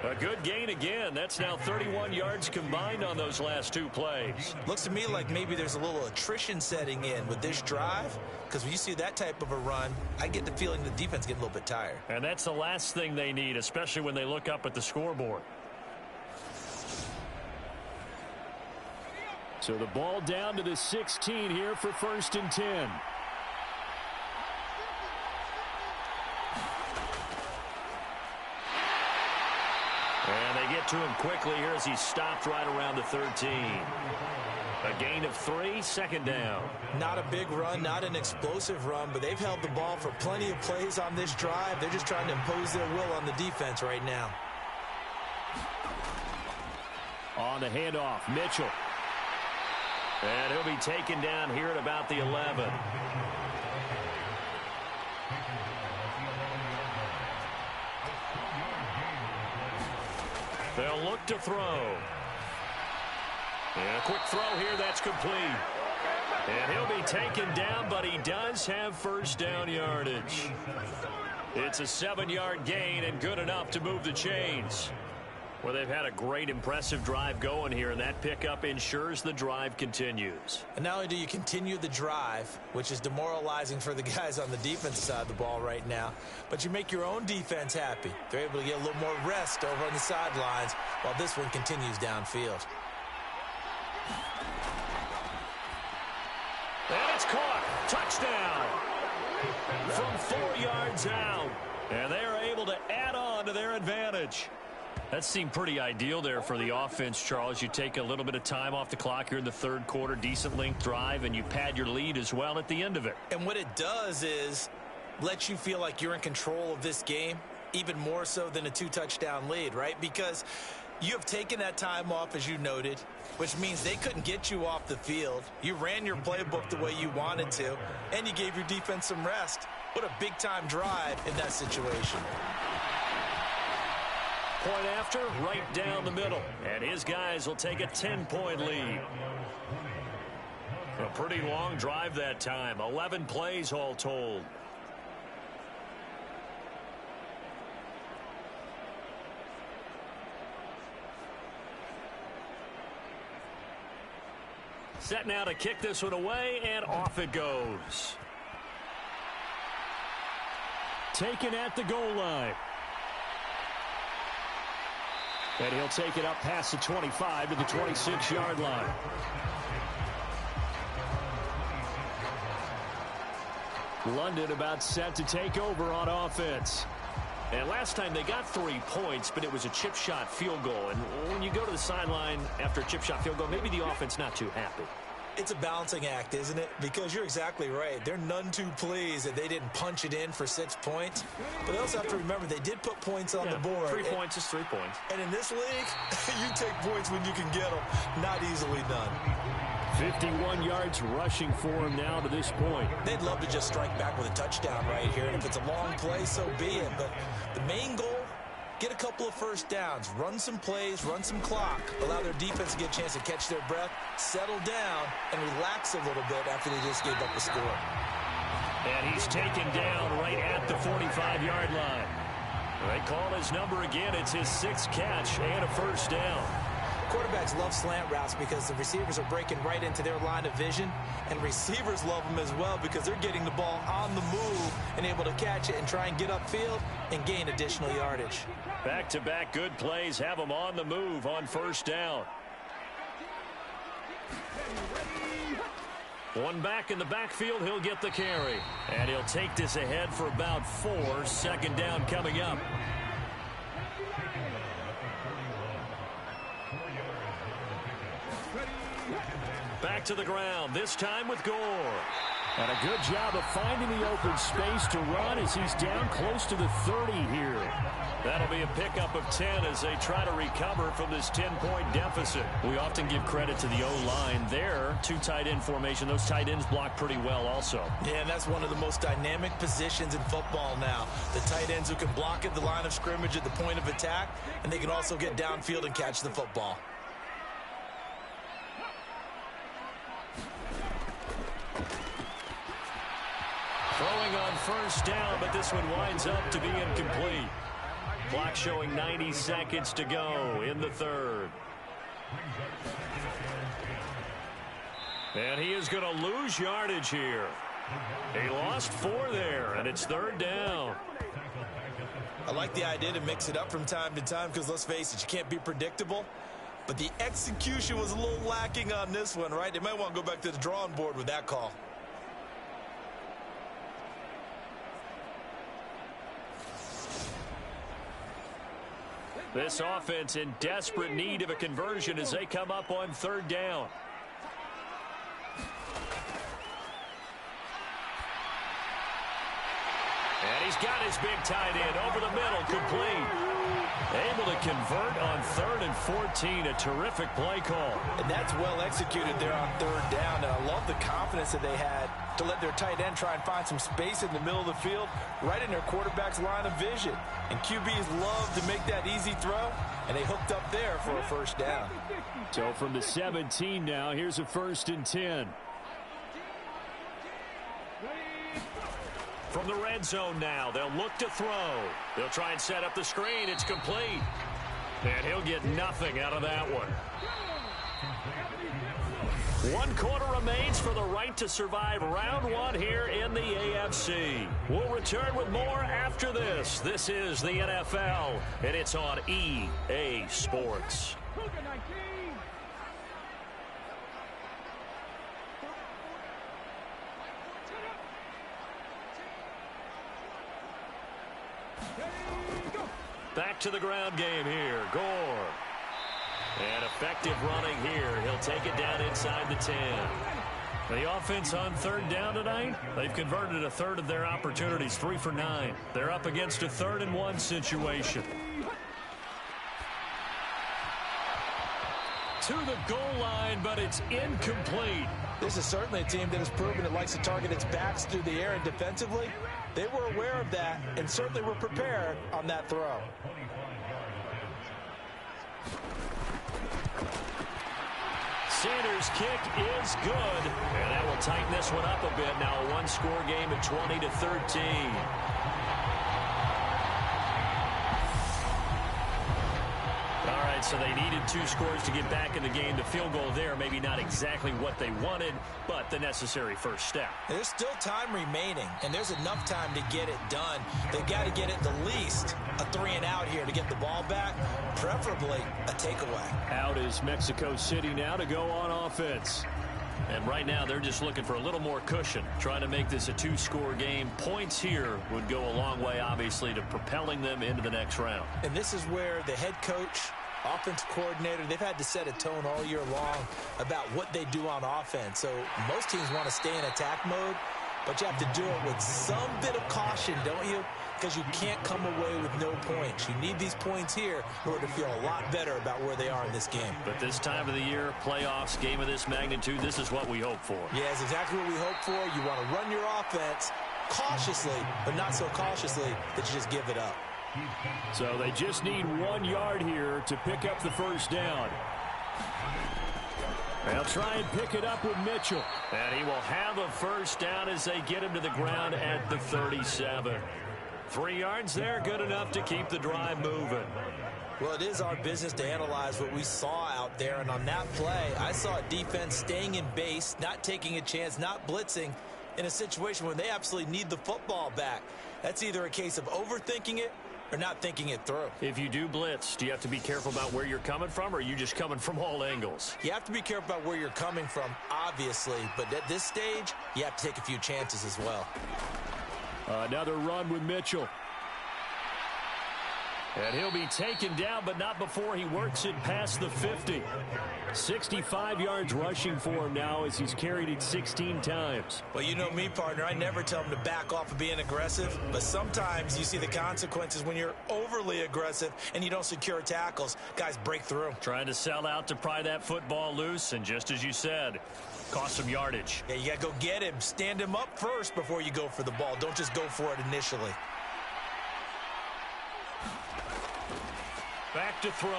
A good gain again. That's now 31 yards combined on those last two plays. Looks to me like maybe there's a little attrition setting in with this drive, because when you see that type of a run, I get the feeling the defense getting a little bit tired. And that's the last thing they need, especially when they look up at the scoreboard. So the ball down to the 16 here for 1st and 10. And they get to him quickly here as he stopped right around the 13. A gain of 3, 2nd down. Not a big run, not an explosive run, but they've held the ball for plenty of plays on this drive. They're just trying to impose their will on the defense right now. On the handoff, Mitchell. And he'll be taken down here at about the 11. They'll look to throw. And a quick throw here, that's complete. And he'll be taken down, but he does have first down yardage. It's a 7-yard gain and good enough to move the chains. Well, they've had a great, impressive drive going here, and that pickup ensures the drive continues. And not only do you continue the drive, which is demoralizing for the guys on the defensive side of the ball right now, but you make your own defense happy. They're able to get a little more rest over on the sidelines while this one continues downfield. And it's caught. Touchdown. From 4 yards out. And they are able to add on to their advantage. That seemed pretty ideal there for the offense, Charles. You take a little bit of time off the clock here in the third quarter, decent length drive, and you pad your lead as well at the end of it. And what it does is let you feel like you're in control of this game, even more so than a 2-touchdown lead, right? Because you have taken that time off, as you noted, which means they couldn't get you off the field. You ran your playbook the way you wanted to, and you gave your defense some rest. What a big-time drive in that situation. Point after, right down the middle. And his guys will take a 10-point lead. A pretty long drive that time. 11 plays all told. Set now to kick this one away, and off it goes. Taken at the goal line. And he'll take it up past the 25 to the 26-yard line. London about set to take over on offense. And last time they got 3 points, but it was a chip shot field goal. And when you go to the sideline after a chip shot field goal, maybe the offense not too happy. It's a balancing act, isn't it? Because you're exactly right. They're none too pleased that they didn't punch it in for 6 points. But they also have to remember they did put points on the board. 3 points is 3 points. And in this league, you take points when you can get them. Not easily done. 51 yards rushing for him now to this point. They'd love to just strike back with a touchdown right here. And if it's a long play, so be it. But the main goal, get a couple of first downs, run some plays, run some clock, allow their defense to get a chance to catch their breath, settle down, and relax a little bit after they just gave up a score. And he's taken down right at the 45-yard line. They call his number again. It's his 6th catch and a first down. Quarterbacks love slant routes because the receivers are breaking right into their line of vision, and receivers love them as well because they're getting the ball on the move and able to catch it and try and get upfield and gain additional yardage. Back-to-back good plays have them on the move on first down. One back in the backfield, he'll get the carry. And he'll take this ahead for about 4. 2nd down coming up. Back to the ground, this time with Gore. And a good job of finding the open space to run as he's down close to the 30 here. That'll be a pickup of 10 as they try to recover from this 10-point deficit. We often give credit to the O-line there. 2 tight end formation. Those tight ends block pretty well also. Yeah, and that's one of the most dynamic positions in football now. The tight ends who can block at the line of scrimmage at the point of attack, and they can also get downfield and catch the football. Throwing on first down, but this one winds up to be incomplete. Clock showing 90 seconds to go in the 3rd. And he is going to lose yardage here. He lost 4 there, and it's 3rd down. I like the idea to mix it up from time to time because, let's face it, you can't be predictable. But the execution was a little lacking on this one, right? They might want to go back to the drawing board with that call. This offense in desperate need of a conversion as they come up on 3rd down. And he's got his big tight end over the middle, complete. Able to convert on 3rd and 14, a terrific play call. And that's well executed there on 3rd down. And I love the confidence that they had to let their tight end try and find some space in the middle of the field, right in their quarterback's line of vision. And QBs love to make that easy throw, and they hooked up there for a first down. So from the 17 now, here's a 1st and 10. From the red zone now, they'll look to throw. They'll try and set up the screen. It's complete. And he'll get nothing out of that one. 1 quarter remains for the right to survive round 1 here in the AFC. We'll return with more after this. This is the NFL, and it's on EA Sports. Back to the ground game here. Gore. And effective running here. He'll take it down inside the 10. The offense on 3rd down tonight, they've converted a 1/3 of their opportunities, 3 for 9. They're up against a 3rd and 1 situation. To the goal line, but it's incomplete. This is certainly a team that has proven it likes to target its backs through the air, and defensively, they were aware of that and certainly were prepared on that throw. Sanders' kick is good, and that will tighten this one up a bit. Now a 1-score game at 20-13. All right, so they needed 2 scores to get back in the game. The field goal there, maybe not exactly what they wanted, but the necessary first step. There's still time remaining, and there's enough time to get it done. They've got to get at the least a 3-and-out here to get the ball back, preferably a takeaway. Out is Mexico City now to go on offense. And right now, they're just looking for a little more cushion, trying to make this a 2-score game. Points here would go a long way, obviously, to propelling them into the next round. And this is where the head coach offensive coordinator, they've had to set a tone all year long about what they do on offense. So most teams want to stay in attack mode, but you have to do it with some bit of caution, don't you? Because you can't come away with no points. You need these points here in order to feel a lot better about where they are in this game. But this time of the year, playoffs, game of this magnitude, this is what we hope for. Yeah, it's exactly what we hope for. You want to run your offense cautiously, but not so cautiously that you just give it up. So they just need 1 yard here to pick up the first down. They'll try and pick it up with Mitchell. And he will have a first down as they get him to the ground at the 37. 3 yards there, good enough to keep the drive moving. Well, it is our business to analyze what we saw out there, and on that play, I saw a defense staying in base, not taking a chance, not blitzing in a situation where they absolutely need the football back. That's either a case of overthinking it or not thinking it through. If you do blitz, do you have to be careful about where you're coming from, or are you just coming from all angles? You have to be careful about where you're coming from, obviously, but at this stage, you have to take a few chances as well. Another run with Mitchell. And he'll be taken down, but not before he works it past the 50. 65 yards rushing for him now as he's carried it 16 times. Well, you know me, partner. I never tell him to back off of being aggressive, but sometimes you see the consequences when you're overly aggressive and you don't secure tackles. Guys break through. Trying to sell out to pry that football loose, and just as you said, cost some yardage. Yeah, you got to go get him. Stand him up first before you go for the ball. Don't just go for it initially. Back to throw.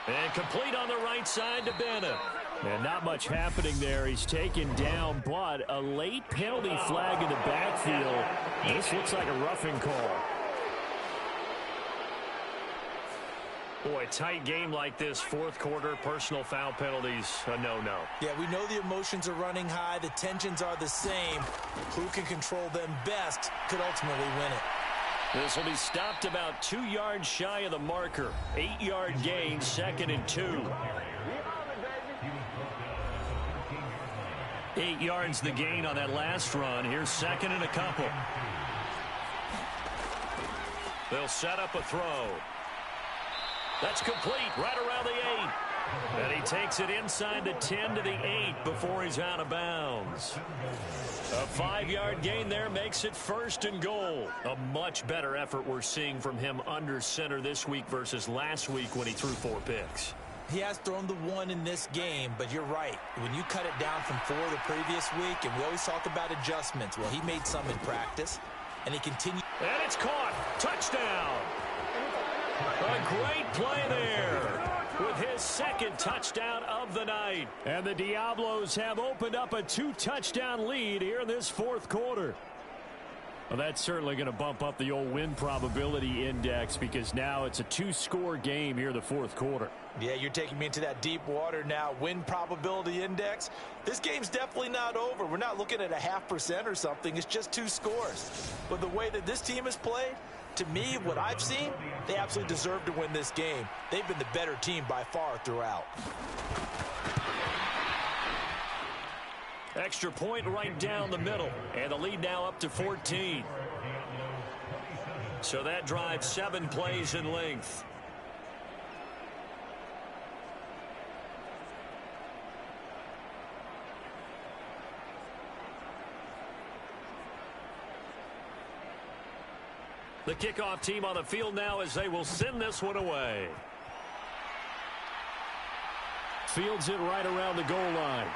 And complete on the right side to Bennett. And not much happening there. He's taken down, but a late penalty flag in the backfield. This looks like a roughing call. Boy, tight game like this, fourth quarter, personal foul penalties, a no-no. Yeah, we know the emotions are running high. The tensions are the same. Who can control them best could ultimately win it. This will be stopped about 2 yards shy of the marker. 8-yard gain, 2nd and 2. 8 yards the gain on that last run. Here's 2nd and a couple. They'll set up a throw. That's complete right around the 8. And he takes it inside the 10 to the 8 before he's out of bounds. A 5-yard gain there makes it 1st and goal. A much better effort we're seeing from him under center this week versus last week when he threw 4 picks. He has thrown the 1 in this game, but you're right. When you cut it down from 4 the previous week, and we always talk about adjustments, well, he made some in practice, and he continued. And it's caught. Touchdown. A great play there with his 2nd touchdown of the night. And the Diablos have opened up a 2-touchdown lead here in this 4th quarter. Well, that's certainly going to bump up the old win probability index because now it's a 2-score game here in the 4th quarter. Yeah, you're taking me into that deep water now. Win probability index. This game's definitely not over. We're not looking at a 0.5% or something. It's just 2 scores. But the way that this team has played, to me, what I've seen, they absolutely deserve to win this game. They've been the better team by far throughout. Extra point right down the middle. And the lead now up to 14. So that drive 7 plays in length. The kickoff team on the field now as they will send this one away. Fields it right around the goal line.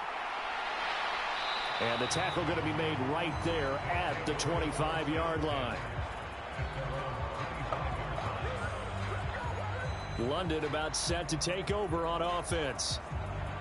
And the tackle going to be made right there at the 25-yard line. London about set to take over on offense.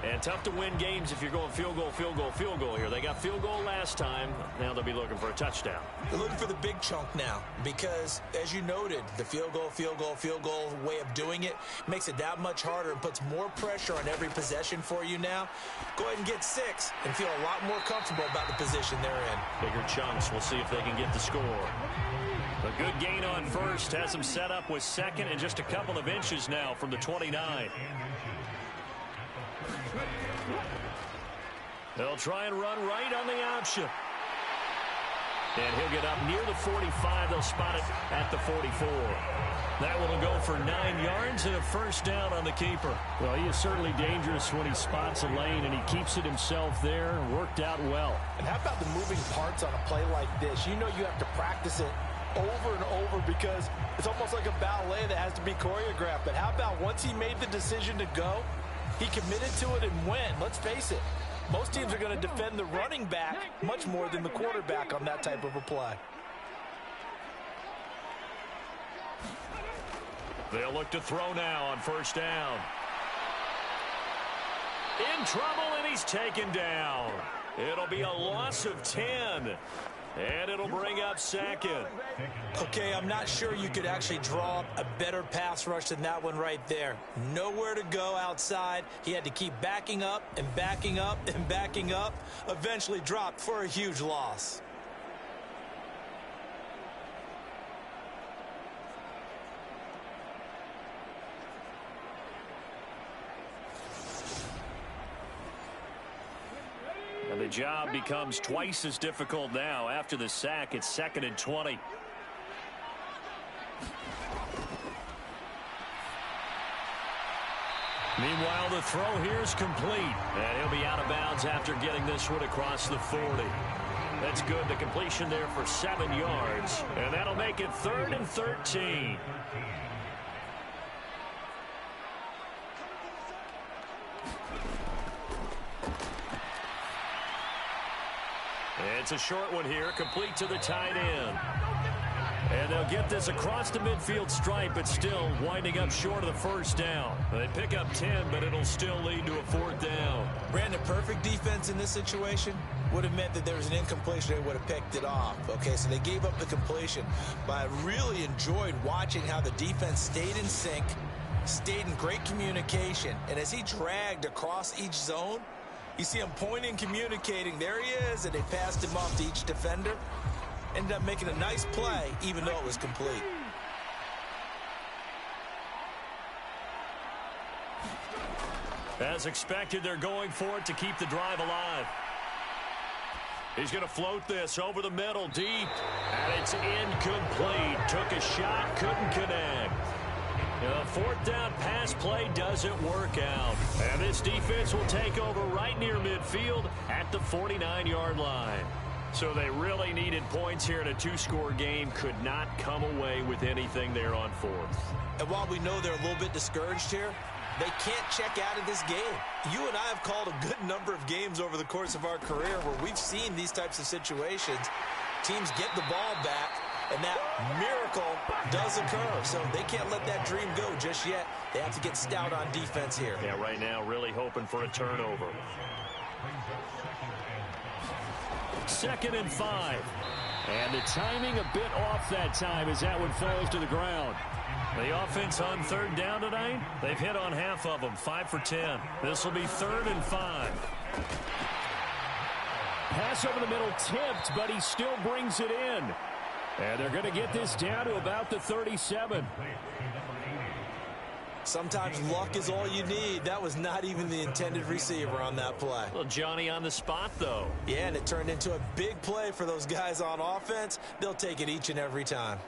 And tough to win games if you're going field goal, field goal, field goal here. They got field goal last time. Now they'll be looking for a touchdown. They're looking for the big chunk now because, as you noted, the field goal way of doing it makes it that much harder and puts more pressure on every possession for you now. Go ahead and get 6 and feel a lot more comfortable about the position they're in. Bigger chunks. We'll see if they can get the score. A good gain on first. Has them set up with 2nd and just a couple of inches now from the 29. They'll try and run right on the option. And he'll get up near the 45. They'll spot it at the 44. That will go for 9 yards and a first down on the keeper. Well, he is certainly dangerous when he spots a lane, and he keeps it himself there. Worked out well. And how about the moving parts on a play like this? You know you have to practice it over and over because it's almost like a ballet that has to be choreographed. But how about once he made the decision to go, he committed to it and went. Let's face it, most teams are going to defend the running back much more than the quarterback on that type of a play. They'll look to throw now on first down. In trouble, and he's taken down. It'll be a loss of 10. And it'll bring up second. Okay, I'm not sure you could actually draw up a better pass rush than that one right there. Nowhere to go outside. He had to keep backing up and backing up and backing up. Eventually dropped for a huge loss. And the job becomes twice as difficult now. After the sack, it's 2nd and 20. Meanwhile, the throw here is complete. And he'll be out of bounds after getting this one across the 40. That's good. The completion there for 7 yards. And that'll make it 3rd and 13. It's a short one here, complete to the tight end. And they'll get this across the midfield stripe, but still winding up short of the first down. They pick up 10, but it'll still lead to a 4th down. Brandon, perfect defense in this situation would have meant that there was an incompletion. They would have picked it off. Okay, so they gave up the completion. But I really enjoyed watching how the defense stayed in sync, stayed in great communication. And as he dragged across each zone, you see him pointing, communicating. There he is, and they passed him off to each defender. Ended up making a nice play, even though it was complete. As expected, they're going for it to keep the drive alive. He's going to float this over the middle, deep. And it's incomplete. Took a shot, couldn't connect. The 4th down pass play doesn't work out. And this defense will take over right near midfield at the 49-yard line. So they really needed points here in a 2-score game. Could not come away with anything there on 4th. And while we know they're a little bit discouraged here, they can't check out of this game. You and I have called a good number of games over the course of our career where we've seen these types of situations. Teams get the ball back, and that miracle does occur. So they can't let that dream go just yet. They have to get stout on defense here. Yeah, right now really hoping for a turnover. 2nd and 5. And the timing a bit off that time as that one falls to the ground. The offense on 3rd down tonight, they've hit on half of them, 5 for 10. This will be 3rd and 5. Pass over the middle tipped, but he still brings it in. And they're going to get this down to about the 37. Sometimes luck is all you need. That was not even the intended receiver on that play. Well, Johnny on the spot, though. Yeah, and it turned into a big play for those guys on offense. They'll take it each and every time.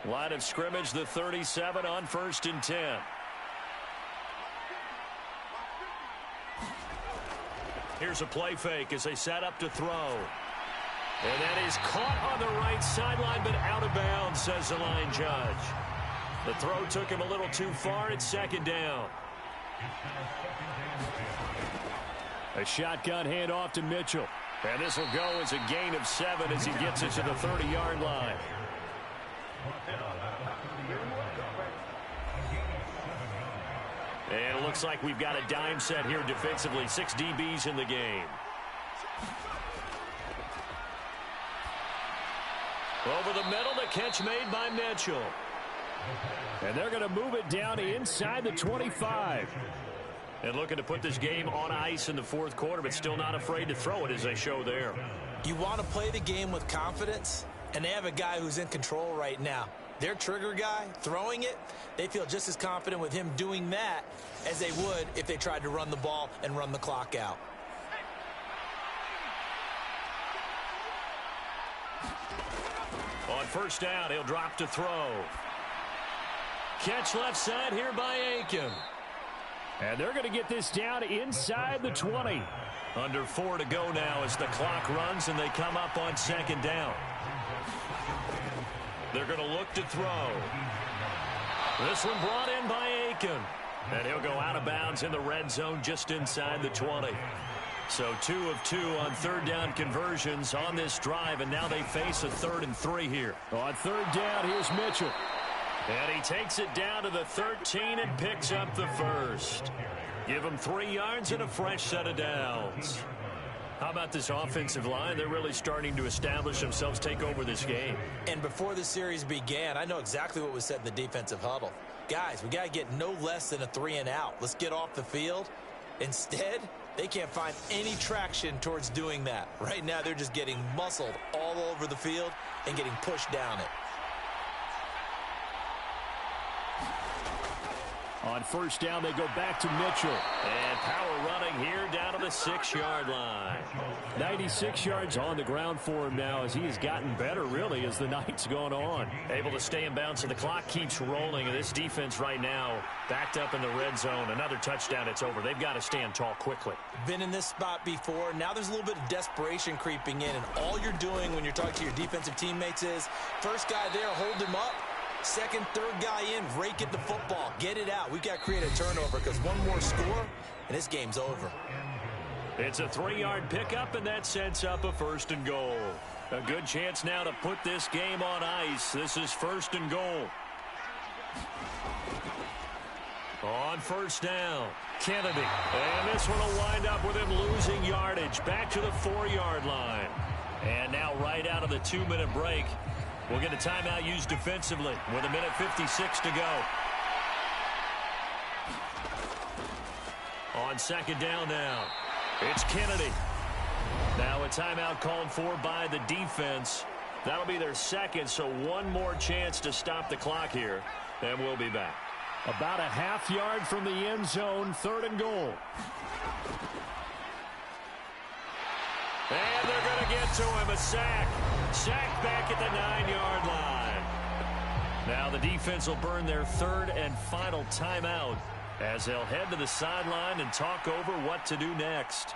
Line of scrimmage, the 37 on 1st and 10. Here's a play fake as they set up to throw. And that is caught on the right sideline, but out of bounds, says the line judge. The throw took him a little too far. It's 2nd down. A shotgun handoff to Mitchell. And this will go as a gain of 7 as he gets it to the 30-yard line. And it looks like we've got a dime set here defensively. 6 DBs in the game. Over the middle, the catch made by Mitchell. And they're going to move it down to inside the 25. And looking to put this game on ice in the 4th quarter, but still not afraid to throw it as they show there. You want to play the game with confidence, and they have a guy who's in control right now. Their trigger guy, throwing it, they feel just as confident with him doing that as they would if they tried to run the ball and run the clock out. On first down, he'll drop to throw. Catch left side here by Aiken. And they're going to get this down inside the 20. Under 4 to go now as the clock runs and they come up on second down. They're going to look to throw. This one brought in by Aiken. And he'll go out of bounds in the red zone just inside the 20. So 2 of 2 on third down conversions on this drive, and now they face a 3rd and 3 here. On third down, here's Mitchell. And he takes it down to the 13 and picks up the first. Give him 3 yards and a fresh set of downs. How about this offensive line? They're really starting to establish themselves, take over this game. And before the series began, I know exactly what was said in the defensive huddle. Guys, we got to get no less than a 3 and out. Let's get off the field. Instead, they can't find any traction towards doing that. Right now, they're just getting muscled all over the field and getting pushed down it. On first down, they go back to Mitchell. And power running here down to the 6-yard line. 96 yards on the ground for him now as he has gotten better, really, as the night's gone on. Able to stay in bounds, and the clock keeps rolling. And this defense right now backed up in the red zone. Another touchdown, it's over. They've got to stand tall quickly. Been in this spot before. Now there's a little bit of desperation creeping in. And all you're doing when you're talking to your defensive teammates is, first guy there, hold him up. Second, third guy in, rake at the football. Get it out. We've got to create a turnover because one more score, and this game's over. It's a 3-yard pickup, and that sets up a 1st and goal. A good chance now to put this game on ice. This is 1st and goal. On first down, Kennedy. And this one will wind up with him losing yardage. Back to the 4-yard line. And now right out of the 2-minute break, we'll get a timeout used defensively with 1:56 to go. On second down now, it's Kennedy. Now a timeout called for by the defense. That'll be their second, so one more chance to stop the clock here, and we'll be back. About a half yard from the end zone, 3rd and goal. And they're going to get to him, a sack. Sack back at the 9-yard line. Now the defense will burn their 3rd and final timeout as they'll head to the sideline and talk over what to do next.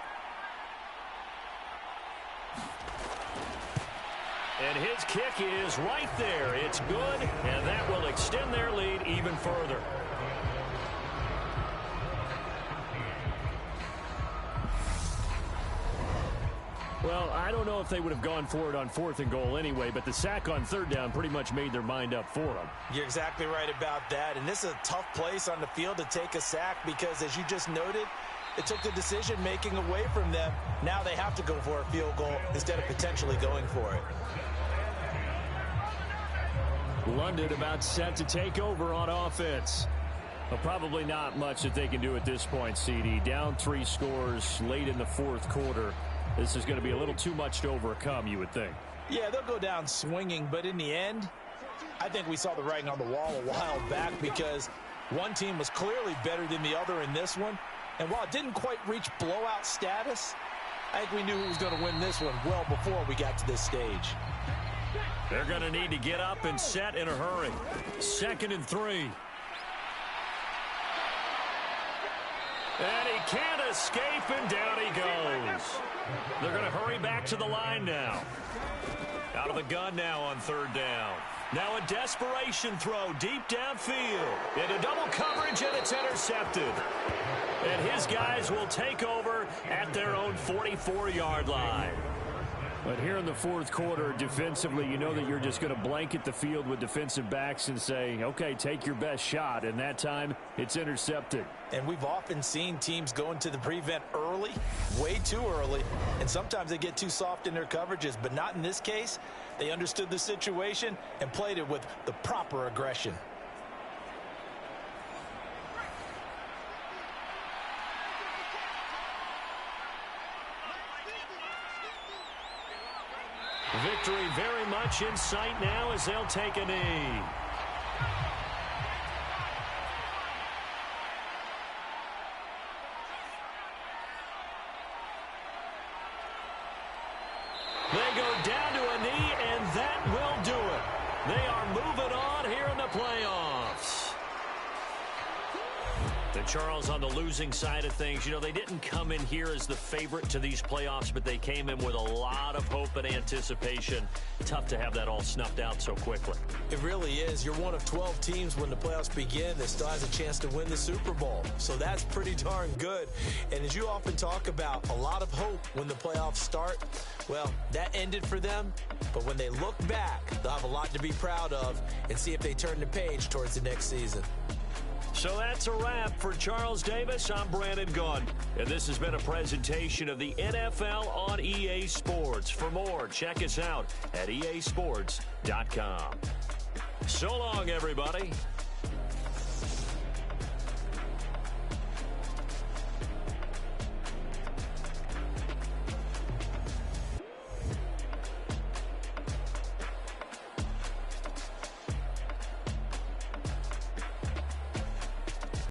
And his kick is right there. It's good, and that will extend their lead even further. Well, I don't know if they would have gone for it on 4th and goal anyway, but the sack on 3rd down pretty much made their mind up for them. You're exactly right about that, and this is a tough place on the field to take a sack because, as you just noted, it took the decision-making away from them. Now they have to go for a field goal instead of potentially going for it. London about set to take over on offense. Well, probably not much that they can do at this point, CD. Down 3 scores late in the 4th quarter. This is going to be a little too much to overcome, you would think. Yeah, they'll go down swinging, but in the end, I think we saw the writing on the wall a while back because one team was clearly better than the other in this one. And while it didn't quite reach blowout status, I think we knew who was going to win this one well before we got to this stage. They're going to need to get up and set in a hurry. 2nd and 3. And he can't escape, and down he goes. They're going to hurry back to the line now. Out of the gun now on 3rd down. Now a desperation throw deep downfield. Into double coverage, and it's intercepted. And his guys will take over at their own 44-yard line. But here in the 4th quarter, defensively, you know that you're just going to blanket the field with defensive backs and say, okay, take your best shot. And that time, it's intercepted. And we've often seen teams go into the prevent early, way too early, and sometimes they get too soft in their coverages, but not in this case. They understood the situation and played it with the proper aggression. Victory very much in sight now as they'll take a knee. They go down to a knee, and that will do it. They are moving on here in the playoffs. The Charles on the losing side of things, you know, they didn't come in here as the favorite to these playoffs, but they came in with a lot of hope and anticipation. Tough to have that all snuffed out so quickly. It really is. You're one of 12 teams when the playoffs begin that still has a chance to win the Super Bowl. So that's pretty darn good. And as you often talk about, a lot of hope when the playoffs start. Well, that ended for them. But when they look back, they'll have a lot to be proud of and see if they turn the page towards the next season. So that's a wrap for Charles Davis. I'm Brandon Gunn, and this has been a presentation of the NFL on EA Sports. For more, check us out at easports.com. So long, everybody.